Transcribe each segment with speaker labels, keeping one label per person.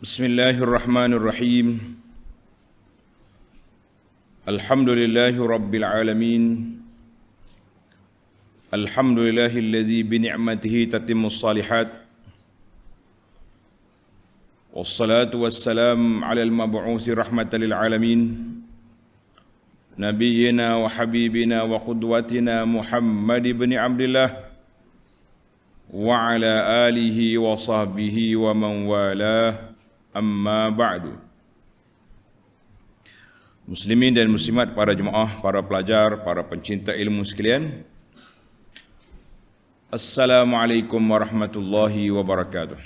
Speaker 1: Bismillahirrahmanirrahim. Alhamdulillahi rabbil alamin. Alhamdulillahilladzi bi ni'matihi tatimmus shalihat. Wassalatu wassalam 'alal mab'uutsi rahmatan lil alamin. Nabiyyina wa habibina wa qudwatina Muhammad ibn Abdillah wa ala alihi wa sahbihi wa man walah. Amma ba'du. Muslimin dan muslimat, para jemaah, para pelajar, para pencinta ilmu sekalian, Assalamualaikum warahmatullahi wabarakatuh.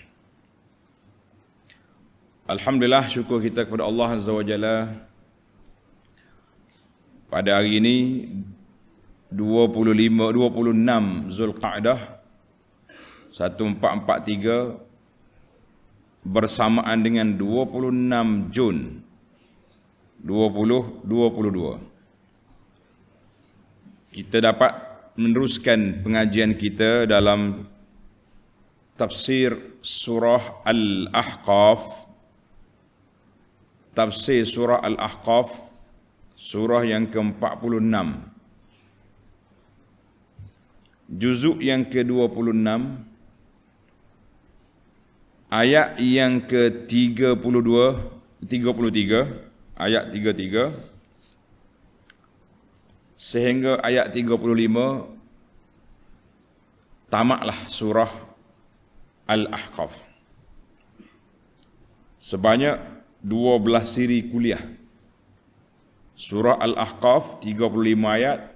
Speaker 1: Alhamdulillah, syukur kita kepada Allah Azza wa Jalla. Pada hari ini 26 Zulqa'dah 1443 bersamaan dengan 26 Jun 2022. Kita dapat meneruskan pengajian kita dalam tafsir surah Al-Ahqaf. Tafsir surah Al-Ahqaf, surah yang ke-46, juzuk yang ke-26, ayat yang ke-33, ayat 33 sehingga ayat 35, tamatlah surah Al-Ahqaf. Sebanyak 12 siri kuliah. Surah Al-Ahqaf 35 ayat.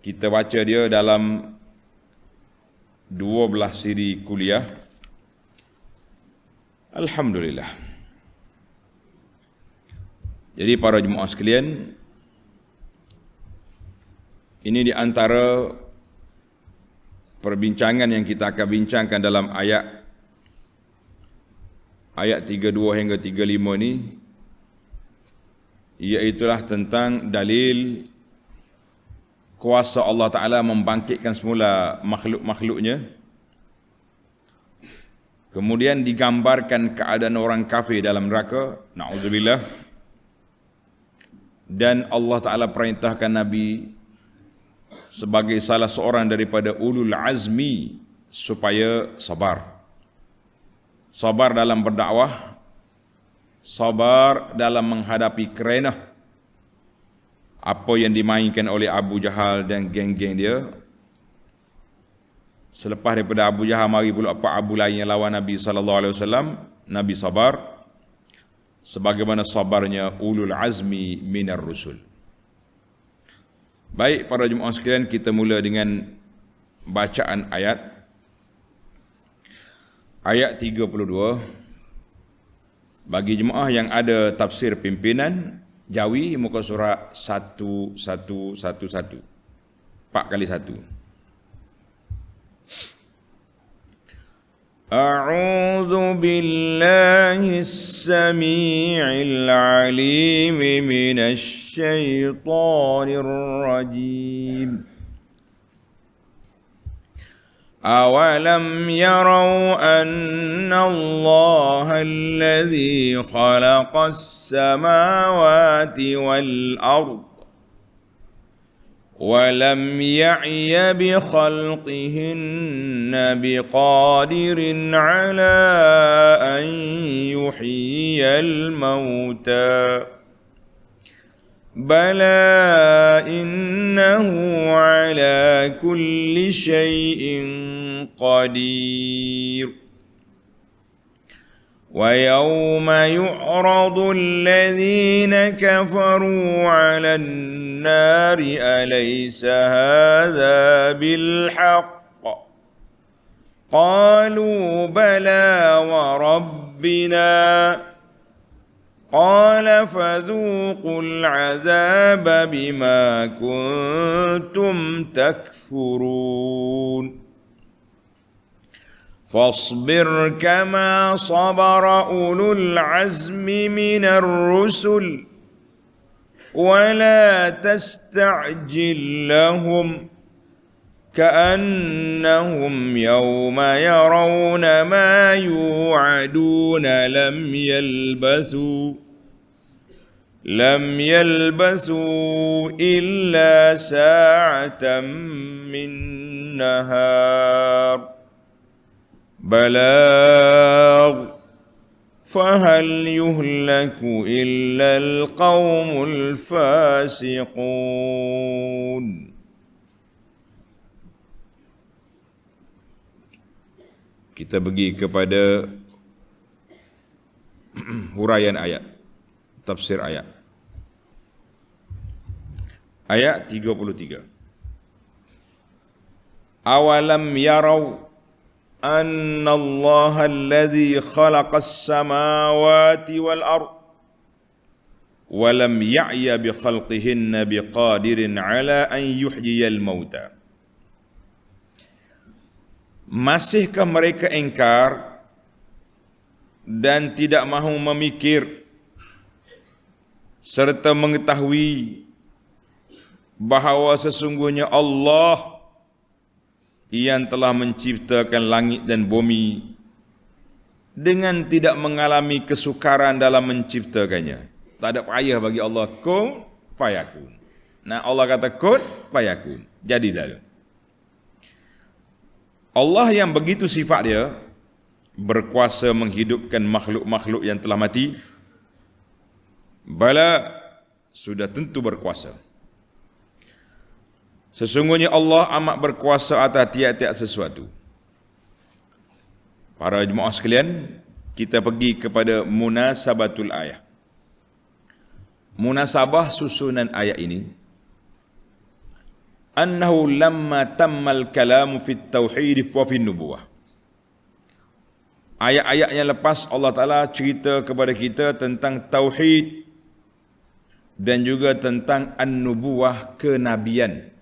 Speaker 1: Kita baca dia dalam 12 siri kuliah. Alhamdulillah. Jadi para jemaah sekalian, ini di antara perbincangan yang kita akan bincangkan dalam ayat 32 hingga 35 ini, iaitulah tentang dalil kuasa Allah Ta'ala membangkitkan semula makhluk-makhluknya. Kemudian digambarkan keadaan orang kafir dalam neraka, na'udzubillah. Dan Allah Ta'ala perintahkan Nabi sebagai salah seorang daripada ulul azmi supaya sabar. Sabar dalam berdakwah, sabar dalam menghadapi kerenah apa yang dimainkan oleh Abu Jahal dan geng-geng dia. Selepas daripada Abu Jahal, mari pula Pak Abu lain yang lawan Nabi SAW. Nabi sabar sebagaimana sabarnya ulul azmi minar rusul. Baik para jemaah sekalian, kita mula dengan bacaan ayat 32. Bagi jemaah yang ada tafsir pimpinan Jawi, muka surat 1111, 4 kali 1. أعوذ بالله السميع العليم من الشيطان الرجيم أولم يروا أن الله الذي خلق السماوات والأرض ولم يعي بخلقهن بقادر على أن يحيي الموتى بلى إنه على كل شيء قدير ويوم يعرض الذين كفروا على النار أليس هذا بالحق قالوا بلى وربنا قال فذوقوا العذاب بما كنتم تكفرون فاصبر كما صبر أولو العزم من الرسل ولا تستعجل لهم كأنهم يوم يرون ما يوعدون لم يلبثوا إلا ساعة من نهار بلاغ فهل يهلك إلا القوم الفاسقون. Kita pergi kepada huraian ayat, tafsir ayat. Ayat 33. Awalam yarau anna Allah alladhi khalaqas samawati wal ard wa lam ya'ya bi khalqihinna biqadirin ala an yuhyiyal mauta. Masihkah mereka ingkar dan tidak mahu memikir serta mengetahui bahawa sesungguhnya Allah yang telah menciptakan langit dan bumi dengan tidak mengalami kesukaran dalam menciptakannya. Tak ada payah bagi Allah, kun fayakun. Nah, Allah kata kun fayakun, jadilah. Allah yang begitu sifat dia, berkuasa menghidupkan makhluk-makhluk yang telah mati. Bala, sudah tentu berkuasa. Sesungguhnya Allah amat berkuasa atas tiap-tiap sesuatu. Para jemaah sekalian, kita pergi kepada munasabatul ayat. Munasabah susunan ayat ini, annahu lamma tammal kalamu fit tauhid wa fin nubuwah. Ayat-ayat yang lepas Allah Ta'ala cerita kepada kita tentang tauhid dan juga tentang an-nubuwah, kenabian.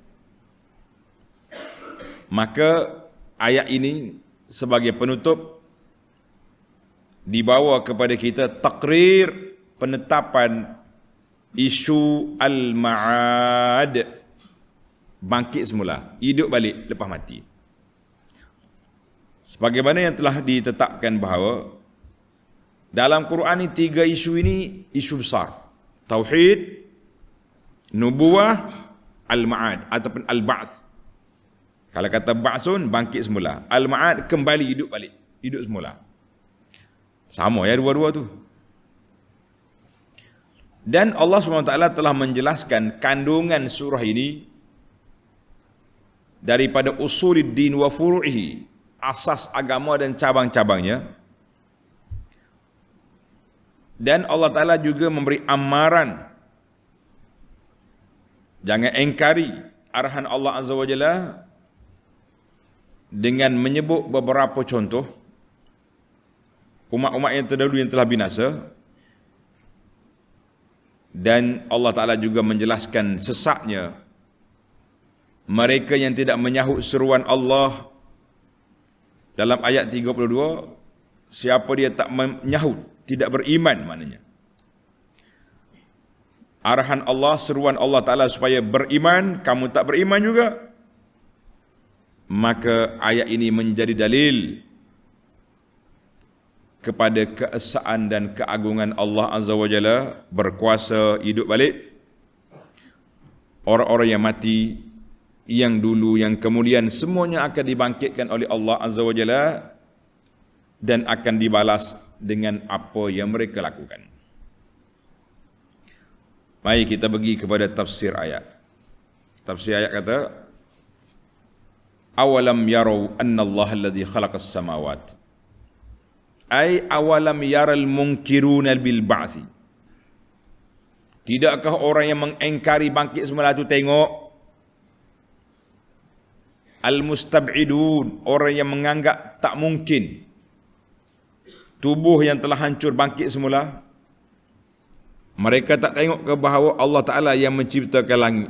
Speaker 1: Maka ayat ini sebagai penutup dibawa kepada kita takrir, penetapan isu al-ma'ad, bangkit semula, hidup balik lepas mati. Sebagaimana yang telah ditetapkan bahawa dalam Quran ini 3 isu ini isu besar. Tauhid, nubuwah, al-ma'ad ataupun al-ba'ts. Kalau kata ba'sun, bangkit semula. Al-ma'ad, kembali hidup balik, hidup semula. Sama ya dua-dua tu. Dan Allah SWT telah menjelaskan kandungan surah ini daripada usuluddin wa furu'ihi, asas agama dan cabang-cabangnya. Dan Allah Ta'ala juga memberi amaran, jangan engkari arahan Allah Azza wa Jalla dengan menyebut beberapa contoh umat-umat yang terdahulu yang telah binasa. Dan Allah Ta'ala juga menjelaskan sesatnya mereka yang tidak menyahut seruan Allah. Dalam ayat 32, siapa dia tak menyahut, tidak beriman maknanya. Arahan Allah, seruan Allah Ta'ala supaya beriman, kamu tak beriman juga. Maka ayat ini menjadi dalil kepada keesaan dan keagungan Allah Azza wa Jalla, berkuasa hidup balik orang-orang yang mati, yang dulu, yang kemudian, semuanya akan dibangkitkan oleh Allah Azza wa Jalla dan akan dibalas dengan apa yang mereka lakukan. Mari kita pergi kepada tafsir ayat. Tafsir ayat kata, awalam yarau anna Allah alladhi khalaqas samawat, ay awalam yaral munkiruna bil ba'thi. Tidakkah orang yang mengingkari bangkit semula itu tengok? Al-mustab'idun, orang yang menganggap tak mungkin tubuh yang telah hancur bangkit semula. Mereka tak tengok ke bahawa Allah Ta'ala yang menciptakan langit,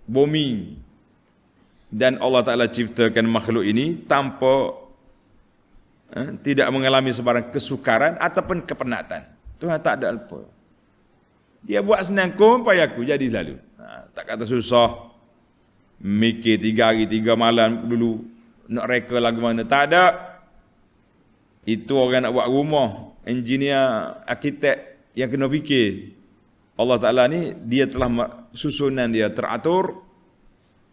Speaker 1: bumi, dan Allah Ta'ala ciptakan makhluk ini tanpa tidak mengalami sebarang kesukaran ataupun kepenatan. Tuhan tak ada apa. Dia buat senang, kun payaku, jadi selalu. Tak kata susah. mikir 3 hari 3 malam dulu nak reka lagu mana. Tak ada. Itu orang nak buat rumah, engineer, arkitek yang kena fikir. Allah Ta'ala ni dia telah susunan dia teratur,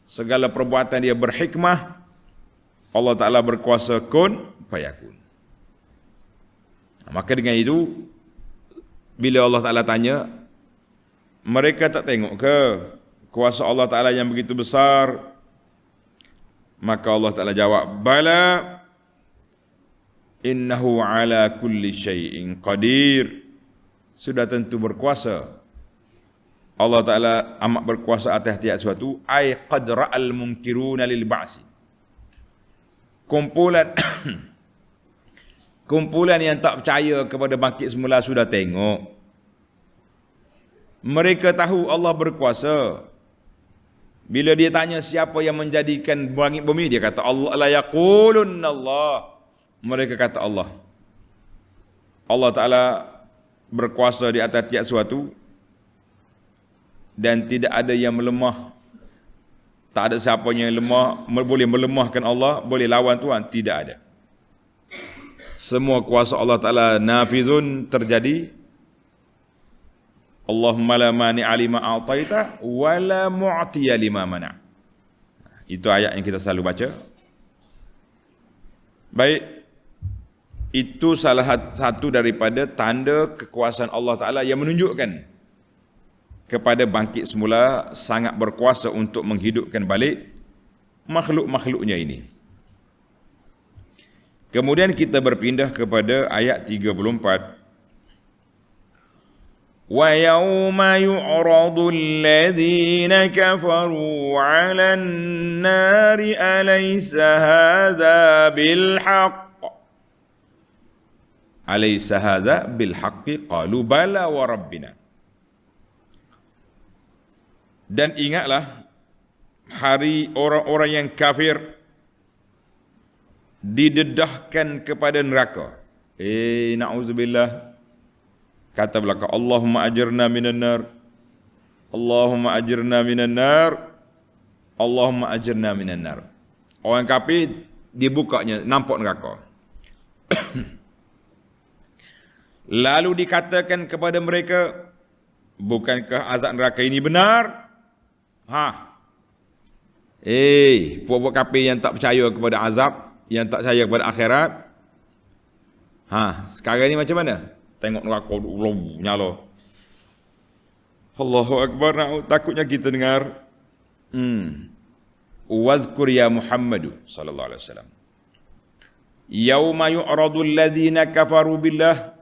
Speaker 1: segala perbuatan dia berhikmah. Allah Ta'ala berkuasa kun fayakun. Maka dengan itu, bila Allah Ta'ala tanya, mereka tak tengok ke kuasa Allah Ta'ala yang begitu besar? Maka Allah Ta'ala jawab, bala innahu ala kulli syai'in qadir. Sudah tentu berkuasa. Allah Ta'ala amat berkuasa atas tiap sesuatu. Ay qad ra'al munkiruna lil ba'si. Kumpulan yang tak percaya kepada bangkit semula sudah tengok. Mereka tahu Allah berkuasa. Bila dia tanya siapa yang menjadikan langit bumi, dia kata Allah. La yaqulunna Allah. Mereka kata Allah. Allah Ta'ala berkuasa di atas tiap sesuatu dan tidak ada yang melemah. Tak ada siapa yang lemah, boleh melemahkan Allah, boleh lawan Tuhan, tidak ada. Semua kuasa Allah Ta'ala nafizun, terjadi. Allahumma la mani'a lima a'taita wa la mu'tiya lima mana'. Itu ayat yang kita selalu baca. Baik. Itu salah satu daripada tanda kekuasaan Allah Ta'ala yang menunjukkan kepada bangkit semula sangat berkuasa untuk menghidupkan balik makhluk-makhluknya ini. Kemudian kita berpindah kepada ayat 34. Wa yawma yu'radu alladhina kafaru 'alan nari alaysa hadha bil haqq alaysa hadha bil haqqi qalu bala wa rabbina. Dan ingatlah hari orang-orang yang kafir didedahkan kepada neraka. Na'udzubillah. Kata belakang, Allahumma ajirna minan nar. Allahumma ajirna minan nar. Allahumma ajirna minan nar. Orang kafir dibukanya nampak neraka. Lalu dikatakan kepada mereka, bukankah azab neraka ini benar? Puak-puak kafir yang tak percaya kepada azab, yang tak percaya kepada akhirat. Sekarang ni macam mana? Tengok neraka nyala. Allahu Akbar, takutnya kita dengar. Wazkur ya Muhammadu sallallahu alaihi wasallam. Yauma yu'radu alladhina kafaru billah.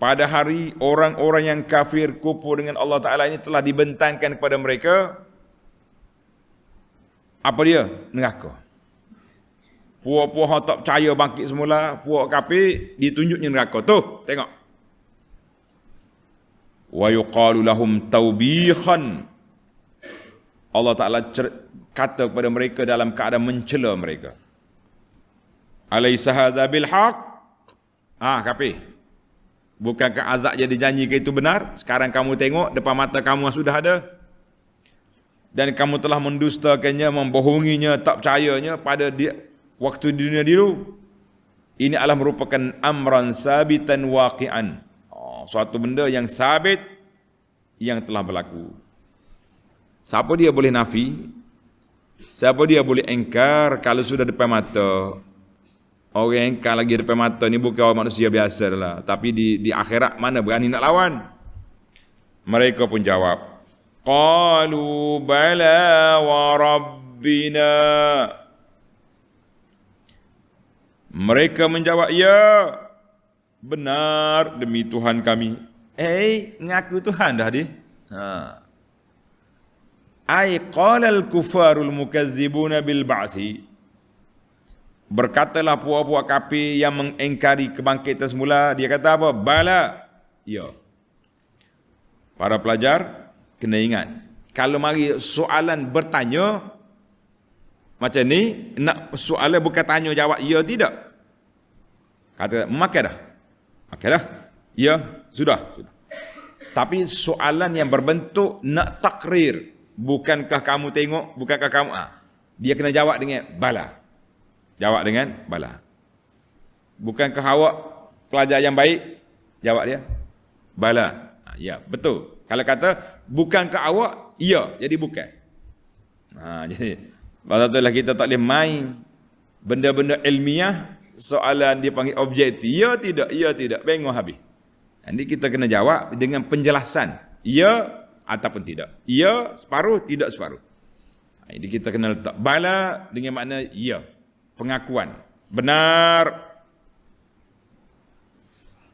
Speaker 1: Pada hari orang-orang yang kafir kufur dengan Allah Ta'ala ini telah dibentangkan kepada mereka. Apa dia? Neraka. Puak-puak tak percaya bangkit semula, puak kafir ditunjuknya neraka. Tuh, tengok. Wa yuqalu lahum tawbihan. Allah Ta'ala kata kepada mereka dalam keadaan mencela mereka. Alaysa hadza bil haqq? Kafir. Bukankah azab yang dijanjikan itu benar? Sekarang kamu tengok depan mata kamu sudah ada. Dan kamu telah mendustakannya, membohonginya, tak percayanya pada waktu di dunia dulu. Ini adalah merupakan amran sabitan waqi'an. Suatu benda yang sabit, yang telah berlaku. Siapa dia boleh nafi? Siapa dia boleh engkar kalau sudah depan mata? Orang yang engkar lagi depan mata ni bukan orang manusia biasa lah. Tapi di akhirat mana berani nak lawan? Mereka pun jawab, qalu bala wa rabbina. Mereka menjawab, ya, benar demi Tuhan kami. Ngaku Tuhan dah dia. Ay qala al-kufarul mukazzibuna bil ba'si. Berkatalah puak-puak kafir yang mengingkari kebangkitan semula, dia kata apa? Bala. Ya. Para pelajar kena ingat, kalau mari soalan bertanya macam ni, nak soalan bukan tanya jawab ya tidak. Kata makan dah. Makan dah. Ya, sudah. Tapi soalan yang berbentuk nak takrir, bukankah kamu tengok, bukankah kamu dia kena jawab dengan bala. Jawab dengan bala. Bukankah awak pelajar yang baik? Jawab dia bala. Ya, betul. Kalau kata bukankah awak? Ya, jadi bukan. Jadi pasal itulah kita tak boleh main benda-benda ilmiah, soalan dia panggil objektif. Ya tidak, ya tidak, bengok habis. Nanti kita kena jawab dengan penjelasan. Ya ataupun tidak. Ya separuh, tidak separuh. Jadi kita kena letak bala dengan makna ya. Pengakuan. Benar.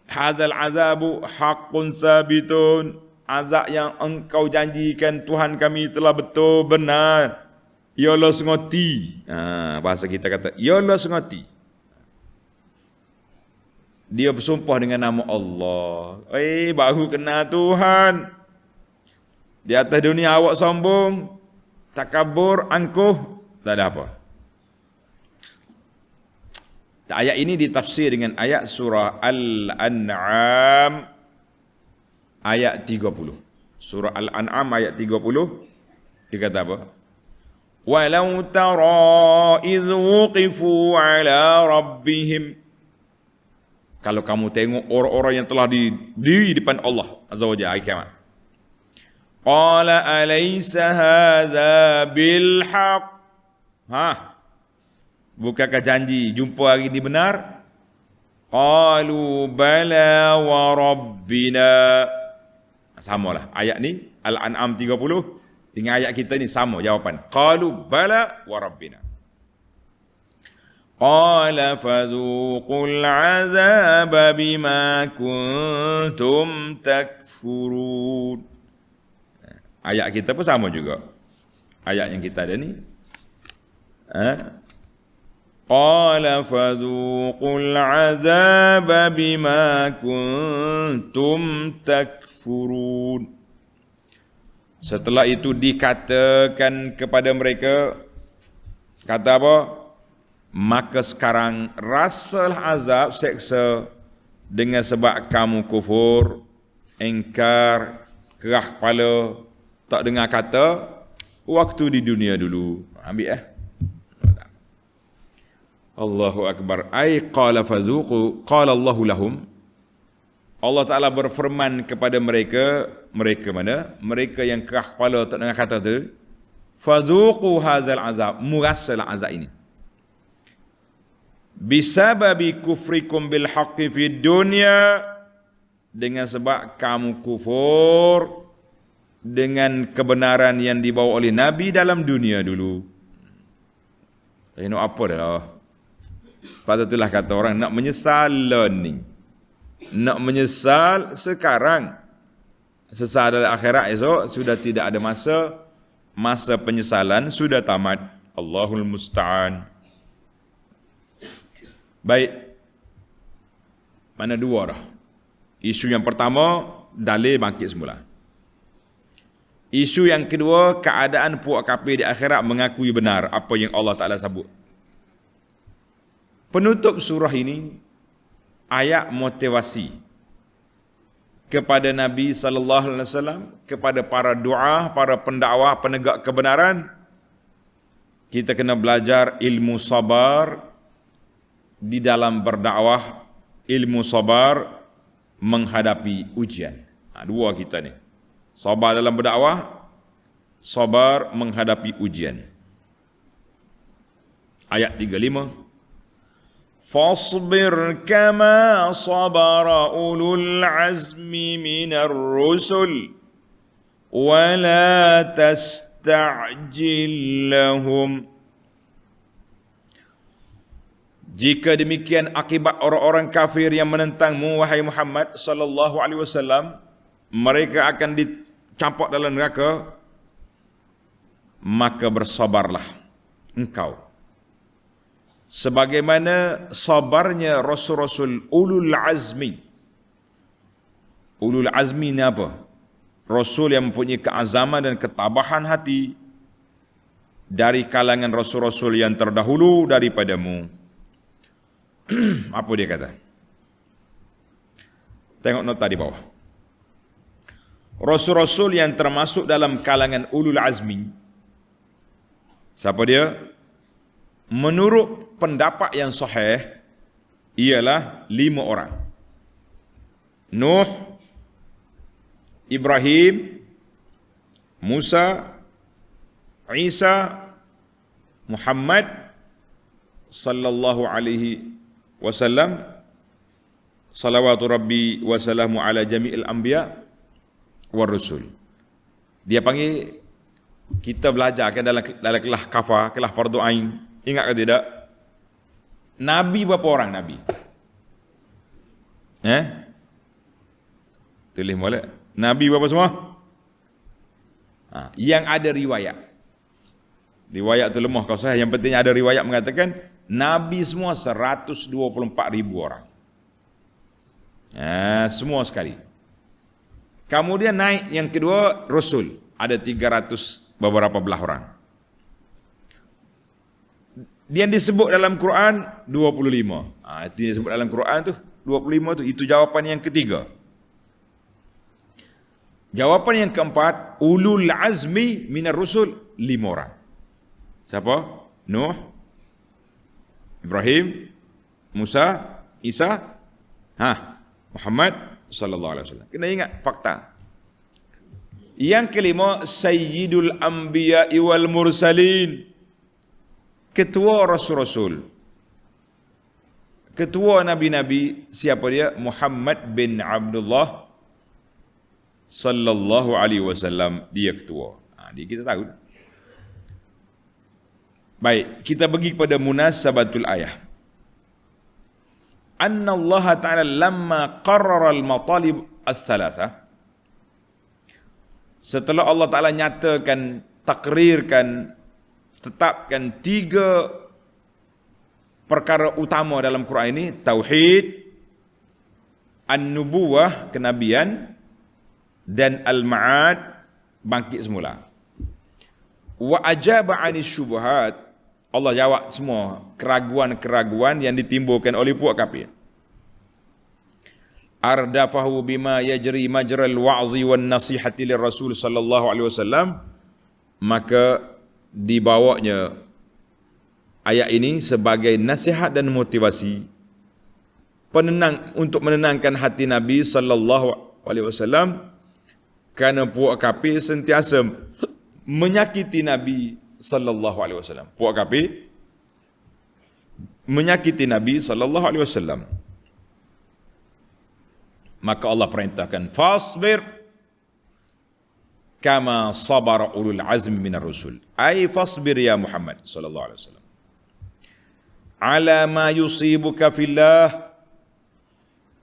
Speaker 1: Hadzal azabu haqqun sabitun. Azab yang engkau janjikan Tuhan kami telah betul benar. Ya Allah sengoti. Bahasa kita kata ya Allah sengoti. Dia bersumpah dengan nama Allah. Baru kenal Tuhan. Di atas dunia awak sombong, takabur, angkuh, tak ada apa. Ayat ini ditafsir dengan ayat surah Al-An'am ayat 30. Surah Al-An'am ayat 30 dia kata apa? Walau tara idh wuqifu ala rabbihim. Kalau kamu tengok orang-orang yang telah di depan Allah Azza wa Jalla hari kiamat. Qala alaysa hadza bil haqq? Bukankah janji jumpa hari ini benar? Qalu bala wa rabbina. Samalah ayat ni Al-An'am 30 dengan ayat kita ni sama jawapan. Qalu bala wa rabbina. Qala fadhuqul azaba bima kuntum takfurun. Ayat kita pun sama juga. Ayat yang kita ada ni. Qala fadhuqul azaba bima kuntum takfurun. Setelah itu dikatakan kepada mereka, kata apa? Maka sekarang rasalah azab seksa dengan sebab kamu kufur, engkar, kerah kepala, tak dengar kata waktu di dunia dulu. Ambil Allahu Akbar. Ai qala fazuqu, qala Allahu lahum. Allah Ta'ala berfirman kepada mereka, mereka mana? Mereka yang kerah kepala tak dengar kata tu. Fazuqu hadzal azab, murasalah azab ini. Bisababi kufrikum bil haqqi fid dunya, dengan sebab kamu kufur dengan kebenaran yang dibawa oleh Nabi dalam dunia dulu. Nak apa dah? Pada itulah kata orang nak menyesal ni. Nak menyesal sekarang. Sesal dalam akhirat esok sudah tidak ada masa. Masa penyesalan sudah tamat. Allahul musta'an. Baik. Mana dua dah? Isu yang pertama, dalil bangkit semula. Isu yang kedua, keadaan puak kafir di akhirat mengakui benar apa yang Allah Ta'ala sebut. Penutup surah ini ayat motivasi kepada Nabi sallallahu alaihi wasallam, kepada para doa, para pendakwah, penegak kebenaran. Kita kena belajar ilmu sabar di dalam berdakwah, ilmu sabar menghadapi ujian. Dua kita ni. Sabar dalam berdakwah, sabar menghadapi ujian. Ayat 35. Fasbir kama sabara ulul azmi minar rusul wa la tasta'jil lahum. Jika demikian akibat orang-orang kafir yang menentangmu wahai Muhammad sallallahu alaihi wasallam, mereka akan dicampak dalam neraka, maka bersabarlah engkau sebagaimana sabarnya rasul-rasul ulul azmi. Ulul azmi ni apa? Rasul yang mempunyai keazaman dan ketabahan hati dari kalangan rasul-rasul yang terdahulu daripadamu. Apa dia kata? Tengok nota di bawah. Rasul-rasul yang termasuk dalam kalangan ulul azmi. Siapa dia? Menurut pendapat yang sahih, ialah 5 orang. Nuh, Ibrahim, Musa, Isa, Muhammad sallallahu alaihi wasallam, salawatu rabbi wa salamu ala jami'il anbiya war rusul. Dia panggil, kita belajar kan dalam kelas kafah, kelas fardu ain. Ingat ke tidak? Nabi berapa orang nabi? Tulis molek. Nabi berapa semua? Yang ada riwayat. Riwayat tu lemah kalau saya. Yang penting ada riwayat mengatakan nabi semua 124,000 orang. Semua sekali. Kemudian naik yang kedua rasul, ada 300 beberapa belah orang. Dia disebut dalam Quran 25. Itu yang disebut dalam Quran tu 25 tu, itu jawapan yang ketiga. Jawapan yang keempat, ulul azmi minar rusul 5 orang. Siapa? Nuh, Ibrahim, Musa, Isa, Muhammad sallallahu alaihi wasallam. Kena ingat fakta. Yang kelima, sayyidul anbiya wal mursalin. Ketua rasul-rasul. Ketua nabi-nabi, siapa dia? Muhammad bin Abdullah sallallahu alaihi wasallam, dia ketua. Dia kita tahu. Baik, kita pergi kepada munasabatul ayah. Anna Allah Ta'ala lamma qarrara al-matalib al-thalatha, setelah Allah Ta'ala nyatakan, takrirkan, tetapkan 3 perkara utama dalam Quran ini, tauhid, an-nubuwah, kenabian, dan al-ma'ad, bangkit semula. Wa ajaba 'anis syubhat, Allah jawab semua keraguan-keraguan yang ditimbulkan oleh puak kafir. Ardafahu bima yajri majral wa'zi wan nasihati lirrasul sallallahu alaihi wasallam, maka dibawanya ayat ini sebagai nasihat dan motivasi penenang, untuk menenangkan hati Nabi sallallahu alaihi wasallam, kerana puak kafir sentiasa menyakiti Nabi sallallahu alaihi wasallam. Puak kafir menyakiti Nabi sallallahu alaihi wasallam. Maka Allah perintahkan, fasbir kama sabara ulul azmi minar rusul. Ai fasbir ya Muhammad sallallahu alaihi wasallam ala ma yusibuka fillah,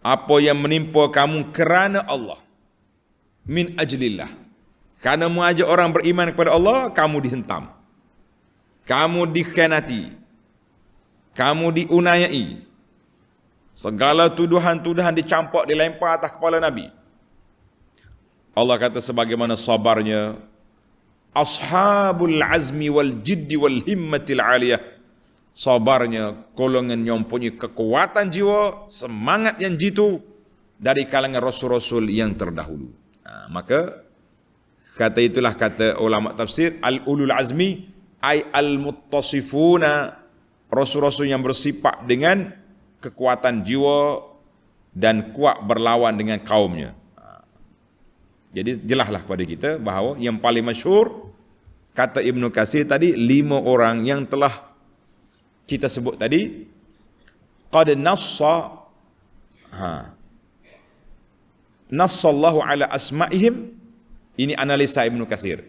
Speaker 1: apa yang menimpa kamu kerana Allah, min ajlillah, kerana mengajak orang beriman kepada Allah, kamu dihentam, kamu dikhianati, kamu diunayai, segala tuduhan-tuduhan dicampak, dilempar atas kepala Nabi. Allah kata sebagaimana sabarnya ashabul azmi wal jiddi wal himmatil aliyah, sabarnya golongan yang mempunyai kekuatan jiwa, semangat yang jitu dari kalangan rasul-rasul yang terdahulu. Maka kata itulah kata ulama tafsir, al-ulul azmi ay al-muttasifuna, rasul-rasul yang bersifat dengan kekuatan jiwa dan kuat berlawan dengan kaumnya. Jadi jelaslah kepada kita bahawa yang paling masyhur, kata Ibnu Katsir tadi, 5 orang yang telah kita sebut tadi, qad nassa nassallahu ala asma'ihim. Ini analisa Ibnu Katsir.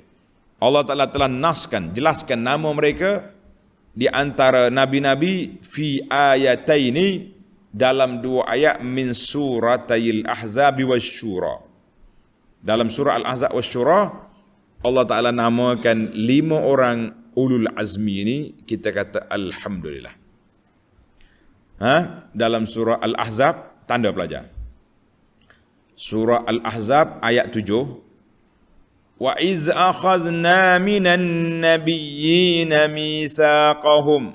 Speaker 1: Allah Ta'ala telah naskan, jelaskan nama mereka di antara nabi-nabi fi ayataini, dalam 2 ayat min suratayil ahzab wasyura. Dalam surah Al-Ahzab wasyura, Allah Ta'ala namakan 5 orang ulul azmi ini, kita kata alhamdulillah. Dalam surah Al-Ahzab, tanda pelajar. Surah Al-Ahzab ayat 7. Wa iz akhazna minan nabiyyina mitsaqahum,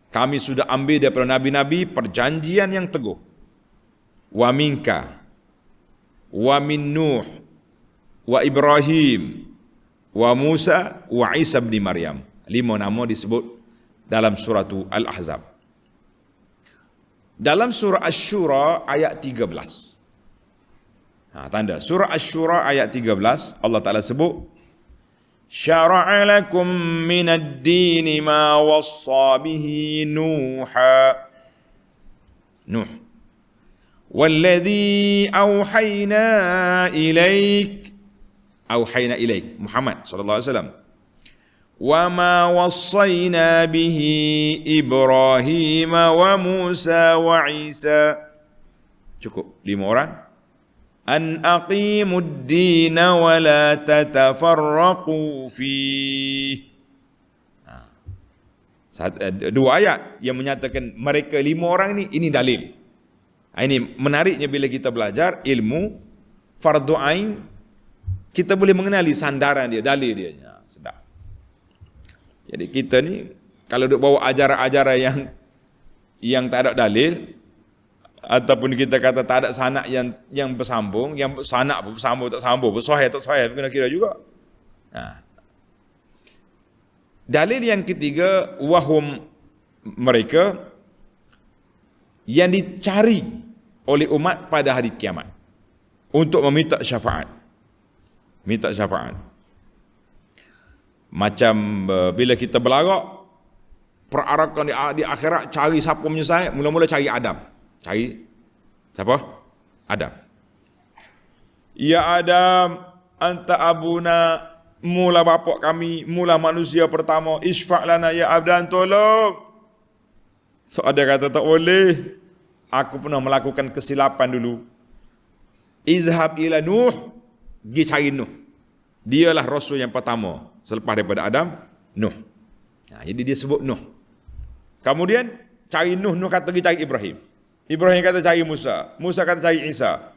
Speaker 1: kami sudah ambil daripada nabi-nabi perjanjian yang teguh. Wa minka wa min Nuh wa Ibrahim, wa Musa, wa Isa bin Maryam. 5 nama disebut dalam surah Al-Ahzab. Dalam surah Asy-Syura ayat 13. Tanda surah Asy-Syura ayat 13 Allah Taala sebut syara'a lakum minad din ma wassa bihi Nuh walladhi auhayna ilaik Muhammad sallallahu alaihi wasallam wa ma wassayna bihi Ibrahim wa Musa wa Isa. Cukup 5 orang. An aqimud din wa la tatafarraqu fi. 2 ayat yang menyatakan mereka 5 orang ini dalil. Ini menariknya bila kita belajar ilmu fardu ain, kita boleh mengenali sandaran dia, dalil dia. Sedap. Jadi kita ni kalau duk bawa ajaran-ajaran yang tak ada dalil, ataupun kita kata tak ada sanak yang bersambung, yang sanak pun bersambung tak sambung, bersahih tak sahih, kena kira juga. Dalil yang ketiga, wahum, mereka yang dicari oleh umat pada hari kiamat untuk meminta syafaat. Minta syafaat. Macam bila kita berlarak, perarakan di akhirat, cari siapa menyesal, mula-mula cari Adam. Cari siapa? Adam. Ya Adam, anta abuna, mula bapak kami, mula manusia pertama, isfa' lana ya Adam, tolong. So ada kata tak boleh. Aku pernah melakukan kesilapan dulu. Izhab ila Nuh, pergi cari Nuh. Dialah rasul yang pertama selepas daripada Adam, Nuh. Jadi dia sebut Nuh. Kemudian cari Nuh, Nuh kata pergi cari Ibrahim. Ibrahim kata cari Musa, Musa kata cari Isa.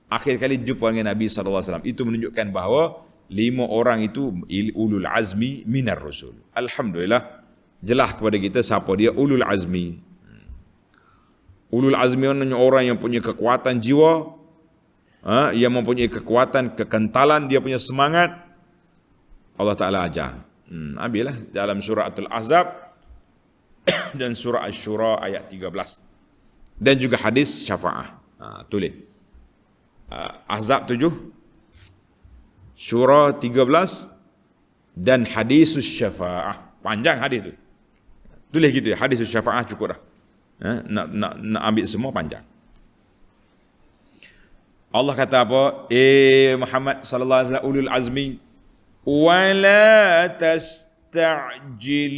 Speaker 1: Akhir kali jumpa dengan Nabi SAW. Itu menunjukkan bahawa 5 orang itu ulul azmi minar rasul. Alhamdulillah, jelas kepada kita siapa dia ulul azmi. Ulul azmi maknanya orang yang punya kekuatan jiwa, yang mempunyai kekuatan, kekentalan, dia punya semangat. Allah Ta'ala ajar. Ambillah dalam surah Al-Ahzab dan surah Asy-Syura ayat 13. Dan juga hadis syafaah. Tulis. Ahzab 7, Syura 13 dan hadisus syafaah. Panjang hadis tu. Tulis gitu ya, hadisus syafaah cukup dah. Nak ambil semua panjang. Allah kata apa? Muhammad sallallahu alaihi wasallam ulul azmi wala tasta'jil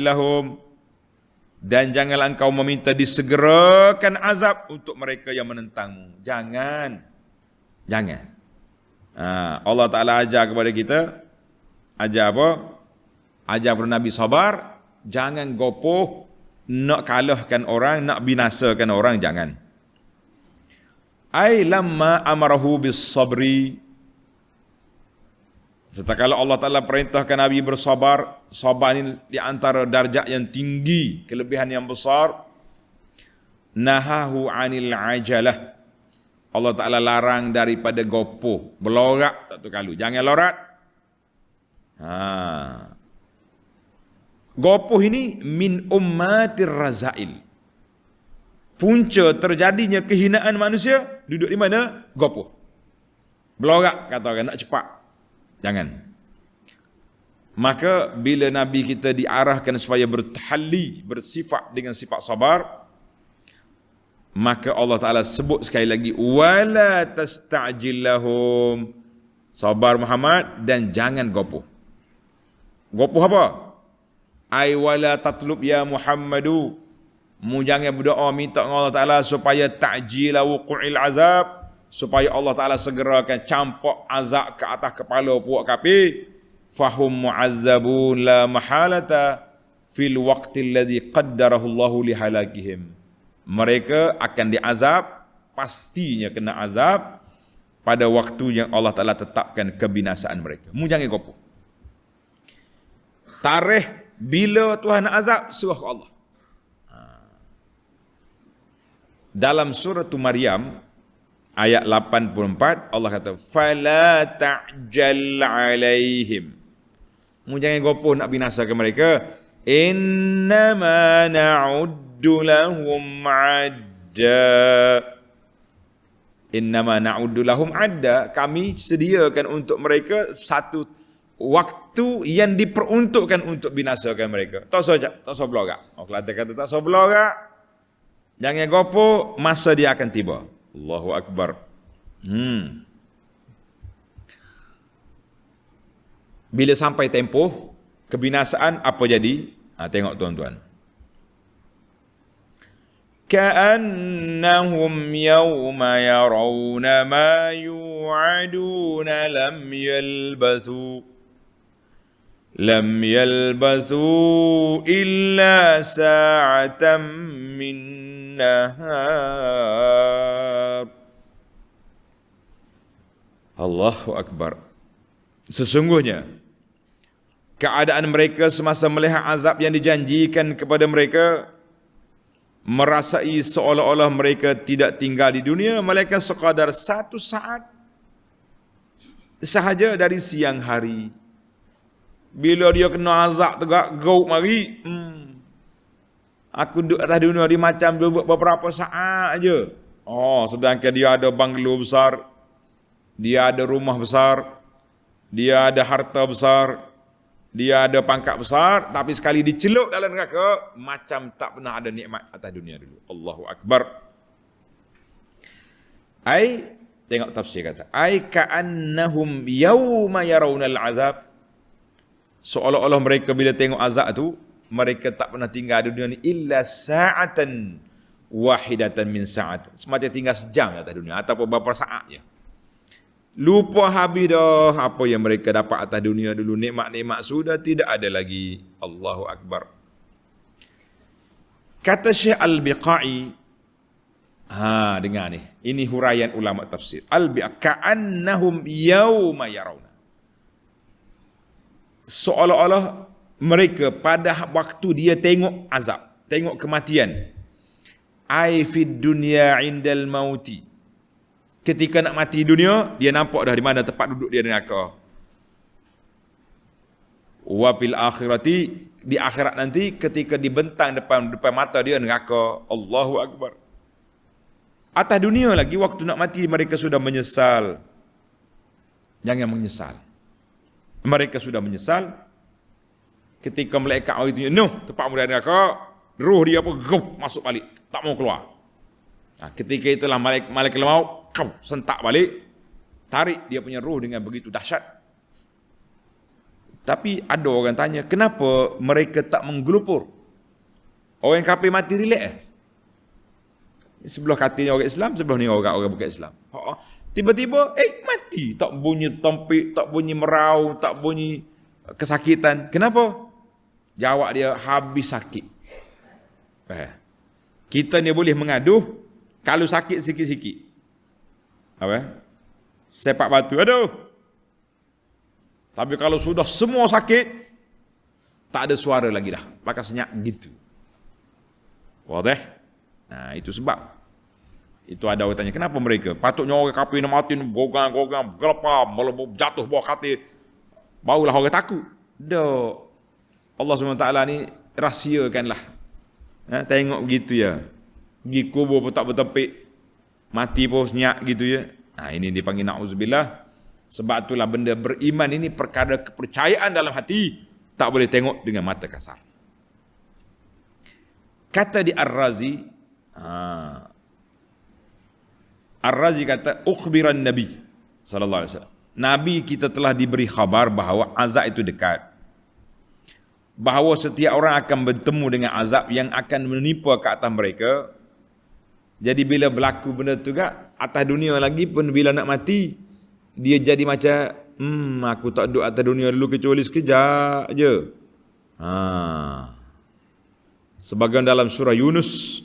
Speaker 1: lahum dan janganlah engkau meminta disegerakan azab untuk mereka yang menentangmu. Jangan. Allah Ta'ala ajar kepada kita, ajar apa? Ajar kepada Nabi sabar, jangan gopoh nak kalahkan orang, nak binasakan orang, jangan. Ai lamma amarahu bis sabri, setakala Allah Ta'ala perintahkan Nabi bersabar. Sabar ini di antara darjat yang tinggi, kelebihan yang besar. Nahahu anil ajalah, Allah Ta'ala larang daripada gopoh, berlorak satu kali, jangan lorat. Gopoh ini min ummatir razail. Punca terjadinya kehinaan manusia duduk di mana? Gopoh. Belorak kata orang, nak cepat. Jangan. Maka bila Nabi kita diarahkan supaya bertahalli, bersifat dengan sifat sabar, maka Allah Ta'ala sebut sekali lagi, wala tasta'jil lahum, sabar Muhammad dan jangan gopoh. Gopoh apa? Ai wala tatlub ya Muhammadu, mu jangan berdoa minta dengan Allah Ta'ala supaya ta'jila wuqu'il azab, supaya Allah Ta'ala segerakan campak azab ke atas kepala puak kafir. Fahum mu'azzabun la mahalata fil waqti alladhi qaddarahu Allahu li halakihim. Mereka akan diazab, pastinya kena azab pada waktu yang Allah Ta'ala tetapkan kebinasaan mereka. Mu jangan gopoh. Tarikh bila Tuhan nak azab, surah Allah. Dalam surah Maryam ayat 84 Allah kata fala ta'jal alaihim. Mu jangan gopoh nak binasakan mereka. Innama na'uddu lahum adda. Innama na'uddu lahum adda. Kami sediakan untuk mereka satu waktu yang diperuntukkan untuk binasakan mereka. Tak so blogak. Orang Kelantan kata tak so blogak. Jangan gopoh, masa dia akan tiba. Allahu Akbar. Bila sampai tempoh kebinasaan, apa jadi? Tengok tuan-tuan. Ka'annahum yawma yarawna ma yu'aduna lam yalbathu illa sa'atan min nahar. Allahu Akbar. Sesungguhnya keadaan mereka semasa melihat azab yang dijanjikan kepada mereka, merasai seolah-olah mereka tidak tinggal di dunia melainkan sekadar satu saat sahaja dari siang hari. Bila dia kena azab tegak gauk mari, aku duduk atas dunia di macam beberapa saat aja. Sedangkan dia ada banglo besar, dia ada rumah besar, dia ada harta besar, dia ada pangkat besar, tapi sekali dicelup dalam neraka, macam tak pernah ada nikmat atas dunia dulu. Allahu Akbar. Tengok tafsir kata, ka'annahum yawma yarawna al-azab. Seolah-olah mereka bila tengok azab tu, mereka tak pernah tinggal di dunia ni illa sa'atan wahidatan min sa'at. Semacam tinggal sejam atas dunia ataupun beberapa saat je. Lupa habis dah apa yang mereka dapat atas dunia dulu. Nikmat-nikmat sudah tidak ada lagi. Allahu Akbar. Kata Syekh Al-Biqai, dengar ni. Ini huraian ulama tafsir. Al-Biqai, ka'annahum yawma yarawna. Seolah-olah mereka pada waktu dia tengok azab, tengok kematian. Fid dunya indal mauti. Ketika nak mati dunia, dia nampak dah di mana tempat duduk dia di neraka. Wa fil akhirati, di akhirat nanti ketika dibentang depan mata dia neraka. Allahu Akbar. Atas dunia lagi waktu nak mati mereka sudah menyesal. Jangan menyesal. Mereka sudah menyesal. Ketika malaikat hari itu, tempat muda neraka, roh dia masuk balik, tak mau keluar. Ketika itulah malaikat maut sentak balik, tarik dia punya roh dengan begitu dahsyat. Tapi ada orang tanya, kenapa mereka tak menggelupur? Orang kafir mati relax. Sebelah katilnya orang Islam, sebelah ni orang bukan Islam. Tiba-tiba, mati. Tak bunyi tompik, tak bunyi merau, tak bunyi kesakitan. Kenapa? Jawab dia, habis sakit. Kita ni boleh mengaduh kalau sakit sikit-sikit. Sepak batu, aduh. Tapi kalau sudah semua sakit, tak ada suara lagi dah. Pakai senyap gitu. Wadah? Itu sebab. Itu ada orang tanya, kenapa mereka? Patutnya orang kafir nak mati, gogang, gelapam, jatuh bawah katil. Barulah orang takut. Dah. Allah SWT ni rahsiakanlah. Tengok begitu ya. Pergi kubur pun tak bertepik. Mati pun senyap gitu ya. Ini dipanggil na'udzubillah. Sebab itulah benda beriman ini perkara kepercayaan dalam hati. Tak boleh tengok dengan mata kasar. Kata di Ar-Razi. Ar-Razi kata, ukhbiran Nabi sallallahu alaihi wasallam. Nabi kita telah diberi khabar bahawa azab itu dekat. Bahawa setiap orang akan bertemu dengan azab yang akan menimpa ke atas mereka. Jadi bila berlaku benda tu kan, atas dunia lagi pun bila nak mati, dia jadi macam, aku tak duduk atas dunia dulu kecuali sekejap je. Sebagian dalam surah Yunus,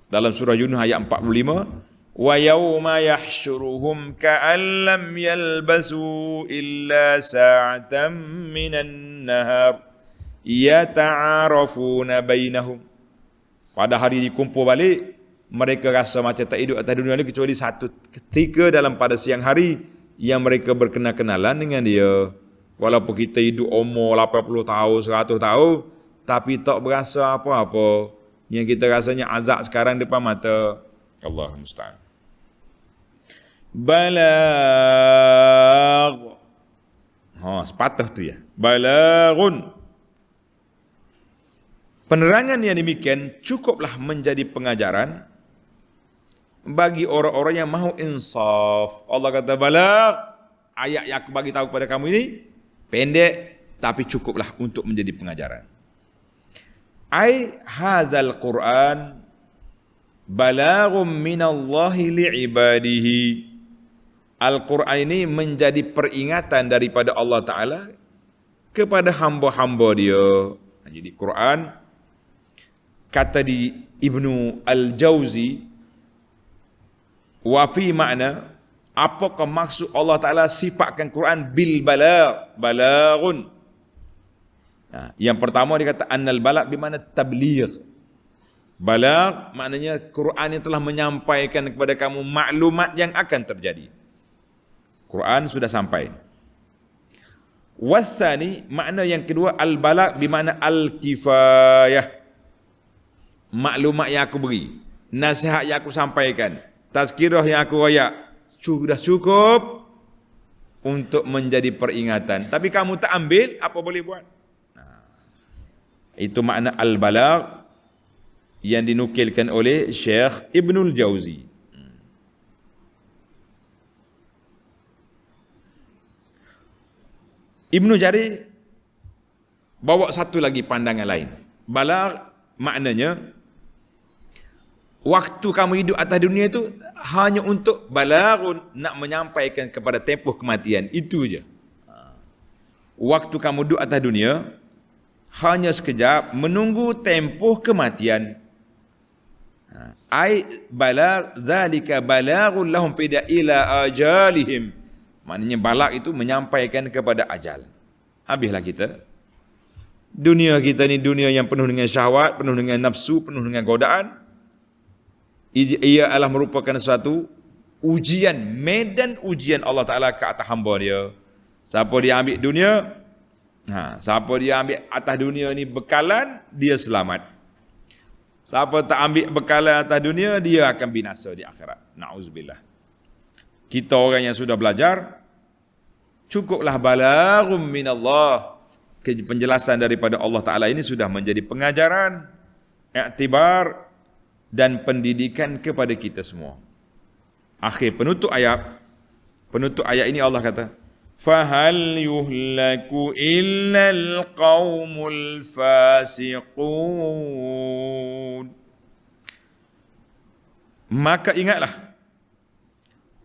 Speaker 1: ayat 45, wa yawma yahsyuruhum ka'an lam yalbasu illa sa'atan minan nahar yata'arafuna bainahum. Pada hari dikumpul balik, mereka rasa macam tak hidup atas dunia ni kecuali satu ketika dalam pada siang hari yang mereka berkenal-kenalan dengan dia. Walaupun kita hidup umur 80 tahun, 100 tahun, tapi tak berasa apa-apa. Yang kita rasanya azab sekarang depan mata. Allah musta'an. Balagh. Sepatah tu ya. Balaghun. Penerangan yang demikian cukuplah menjadi pengajaran bagi orang-orang yang mahu insaf. Allah kata balagh. Ayat yang aku bagi tahu kepada kamu ini pendek tapi cukuplah untuk menjadi pengajaran. Ai hazal Quran balaghum minallahi li'ibadihi. Al-Quran ini menjadi peringatan daripada Allah Ta'ala kepada hamba-hamba dia. Jadi Quran, kata di Ibnu Al-Jauzi, wa fi makna, apakah maksud Allah Ta'ala sifatkan Quran bil balaghun. Yang pertama dia kata annal balagh bermakna tabligh. Balagh maknanya Quran yang telah menyampaikan kepada kamu maklumat yang akan terjadi. Quran sudah sampai. Wasani, makna yang kedua al-balagh bermakna al-kifayah. Maklumat yang aku beri, nasihat yang aku sampaikan, tazkirah yang aku royak, sudah cukup untuk menjadi peringatan. Tapi kamu tak ambil, apa boleh buat? Itu makna al-balagh yang dinukilkan oleh Syekh Ibnul Jauzi. Ibnu Jarir bawa satu lagi pandangan lain. Balagh maknanya waktu kamu hidup atas dunia itu hanya untuk balaghun, nak menyampaikan kepada tempoh kematian, itu je. Waktu kamu duduk atas dunia hanya sekejap menunggu tempoh kematian. Ai balagh zalika balaghun lahum fi ila ajalihim. Maknanya balagh itu menyampaikan kepada ajal. Habislah kita. Dunia kita ni dunia yang penuh dengan syahwat, penuh dengan nafsu, penuh dengan godaan. Ia adalah merupakan suatu ujian, medan ujian Allah Ta'ala ke atas hamba dia. Siapa dia ambil dunia, siapa dia ambil atas dunia ni bekalan, dia selamat. Siapa tak ambil bekalan atas dunia, dia akan binasa di akhirat. Na'udzubillah. Kita orang yang sudah belajar, cukuplah balaghum minallah. Penjelasan daripada Allah Ta'ala ini sudah menjadi pengajaran, iktibar dan pendidikan kepada kita semua. Akhir penutup ayat ini Allah kata, fahal yuhlaku illal qaumul fasiqun. Maka ingatlah,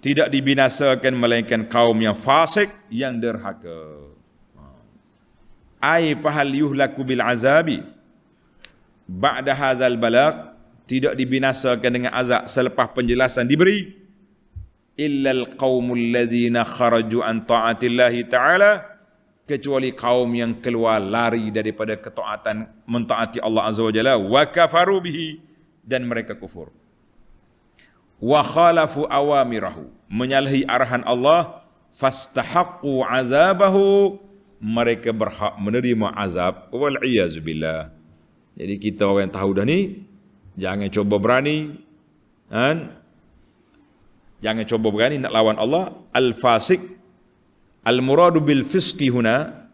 Speaker 1: tidak dibinasakan melainkan kaum yang fasik, yang derhaka. Ai fahal yuhlaku bil azabi ba'da hadzal balagh, tidak dibinasakan dengan azab selepas penjelasan diberi, illal qaumul ladzina kharaju an ta'atillahi ta'ala, kecuali kaum yang keluar lari daripada ketaatan, mentaati Allah Azza wa Jalla, wa kafaru bihi, dan mereka kufur. Wa khalafu awamirahu, menyalahi arahan Allah, fastahaqqu azabahu, mereka berhak menerima azab, wal iyaz billah. Jadi kita orang yang tahu dah ni, jangan cuba berani, jangan cuba berani nak lawan Allah. Al-fasik, al-muradu bil fisqi huna,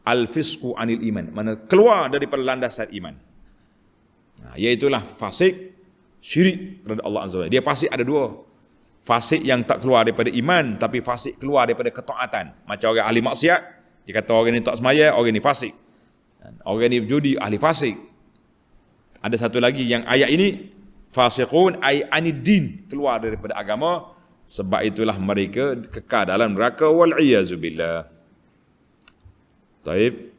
Speaker 1: al-fisqu anil iman, mana keluar daripada landasan iman. Iaitulah fasik, syirik kepada Allah Azza wa Jalla. Dia fasik ada dua. Fasik yang tak keluar daripada iman, tapi fasik keluar daripada ketaatan. Macam orang ahli maksiat, dia kata orang ni tak semaya, orang ni fasik. Orang ni berjudi, ahli fasik. Ada satu lagi yang ayat ini, fasiqun ay aniddin, keluar daripada agama, sebab itulah mereka kekal dalam neraka, wal iyazu billah. Taib.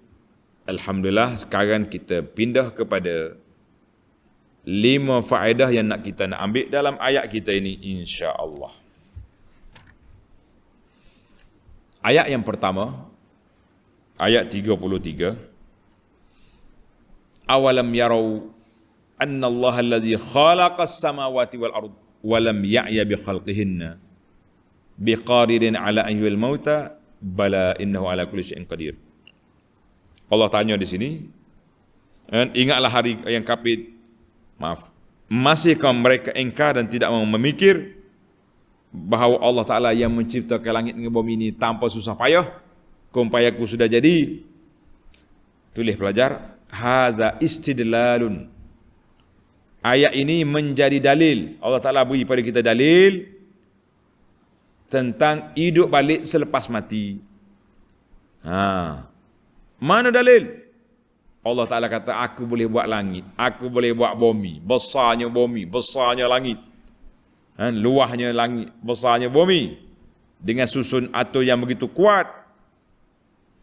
Speaker 1: Alhamdulillah, sekarang kita pindah kepada 5 faedah yang kita nak ambil dalam ayat kita ini, insya-Allah. Ayat yang pertama, ayat 33. Awalam yarau anna Allah alladhi khalaqas samawati wal ard wa lam ya'ya bi khalqihinna biqadirin ala an yuhil mauta bala innahu ala kulli syai'in qadir. Allah tanya di sini, dan ingatlah hari yang kafir, masihkah mereka ingkar dan tidak mau memikir bahawa Allah Ta'ala yang menciptakan langit dan bumi ini tanpa susah payah, kumpayaku sudah jadi. Tulis pelajar, hadza istidlalun. Ayat ini menjadi dalil. Allah Ta'ala beri pada kita dalil tentang hidup balik selepas mati. Mana dalil? Allah Ta'ala kata, aku boleh buat langit, aku boleh buat bumi, besarnya langit, luahnya langit, besarnya bumi, dengan susun atur yang begitu kuat.